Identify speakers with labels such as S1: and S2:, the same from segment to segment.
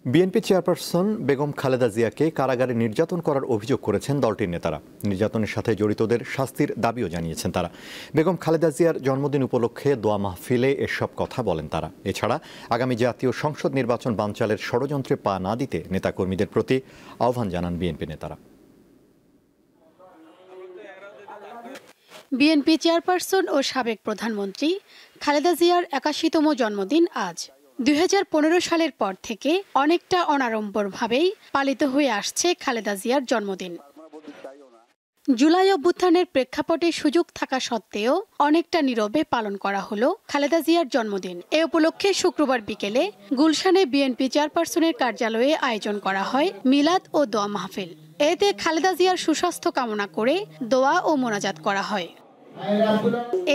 S1: BNP chairperson Begum Khaleda জিয়াকে কারাগারে নির্যাতন করার অভিযোগ করেছেন দলটির নেতারা। নির্যাতনের সাথে জড়িতদের শাস্তির দাবিও জানিয়েছেন তারা। বেগম খালেদা জিয়ার জন্মদিন উপলক্ষে দোয়া মাহফিলে এসব কথা বলেন তারা। এছাড়া আগামী জাতীয় সংসদ নির্বাচন বানচালের ষড়যন্ত্রে পা না দিতে নেতাকর্মীদের প্রতি আহ্বান জানান বিএনপি নেতারা।
S2: বিএনপি চেয়ারপারসন ও সাবেক প্রধানমন্ত্রী খালেদা জিয়ার ৮১তম জন্মদিন আজ। ২০১৫ সালের পর থেকে অনেকটা অনাড়ম্বরভাবেই পালিত হয়ে আসছে খালেদা জিয়ার জন্মদিন। জুলাই অভ্যুত্থানের প্রেক্ষাপটে সুযোগ থাকা সত্ত্বেও অনেকটা নীরবে পালন করা হলো খালেদা জিয়ার জন্মদিন। এ উপলক্ষে শুক্রবার বিকেলে গুলশানে বিএনপি চেয়ারপারসনের কার্যালয়ে আয়োজন করা হয় মিলাদ ও দোয়া মাহফিল। এতে খালেদা জিয়ার সুস্বাস্থ্য কামনা করে দোয়া ও মোনাজাত করা হয়।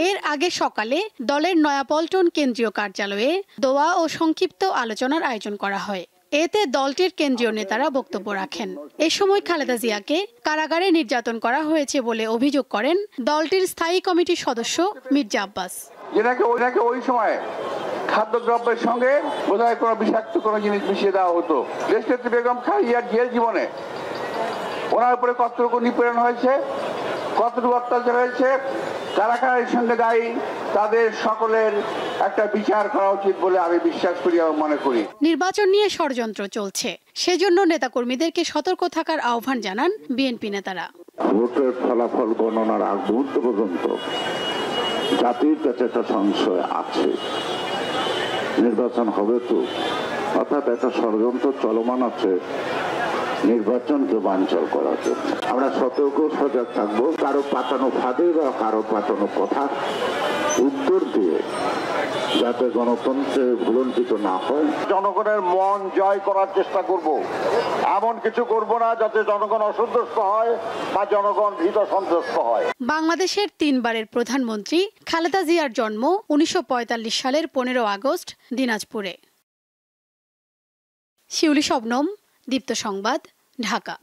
S2: এর আগে সকালে দলের নয়াপল্টন কেন্দ্রীয় কার্যালয়ে দোয়া ও সংক্ষিপ্ত আলোচনার আয়োজন করা হয়। এতে দলটির কেন্দ্রীয় নেতারা বক্তব্য রাখেন। এ সময় খালেদা জিয়াকে কারাগারে নির্যাতন করা হয়েছে বলে অভিযোগ করেন দলটির স্থায়ী কমিটির সদস্য মির্জা আব্বাস।
S3: যেটাকে ওই সময় খাদ্যদ্রব্যের সঙ্গে বোধহয় কোনো বিষাক্ত কোনো জিনিস মিশিয়ে দেওয়া হতো। দেশনেত্রী বেগম খালেদার জেল জীবনে ওনার উপরে কতটুকু নিপীড়ন হয়েছে, কতটুকু অত্যাচার হয়েছে, কারা কারা এর সঙ্গে দায়ী, তাদের সকলের একটা বিচার করা উচিত বলে আমি বিশ্বাস করি এবং মনে করি।
S2: নির্বাচন নিয়ে ষড়যন্ত্র চলছে, সেজন্য নেতাকর্মীদেরকে সতর্ক থাকার আহ্বান জানান বিএনপি নেতারা।
S4: ভোটের ফলাফল গণনার আগ মুহূর্ত পর্যন্ত জাতির কাছে একটা সংশয় আছে, নির্বাচন হবে তো, অর্থাৎ একটা ষড়যন্ত্র চলমান আছে নির্বাচনকে বানচাল করার জন্য। আমরা সতর্ক সজাগ থাকবো, কারো পাঠানো ফাঁদে বা কারো পাঠানো কথা উত্তর দিয়ে যাতে গণতন্ত্রে ভুলণ্ঠিত না হয়।
S3: জনগণের মন জয় করার চেষ্টা করব, এমন কিছু করব না যাতে জনগণ অসন্তুষ্ট হয় বা জনগণ ভীত সন্ত্রস্ত হয়।
S2: বাংলাদেশের ৩ বারের প্রধানমন্ত্রী খালেদা জিয়ার জন্ম ১৯৪৫ সালের ১৫ আগস্ট দিনাজপুরে। শিউলি শবনম, দীপ্ত সংবাদ, ঢাকা।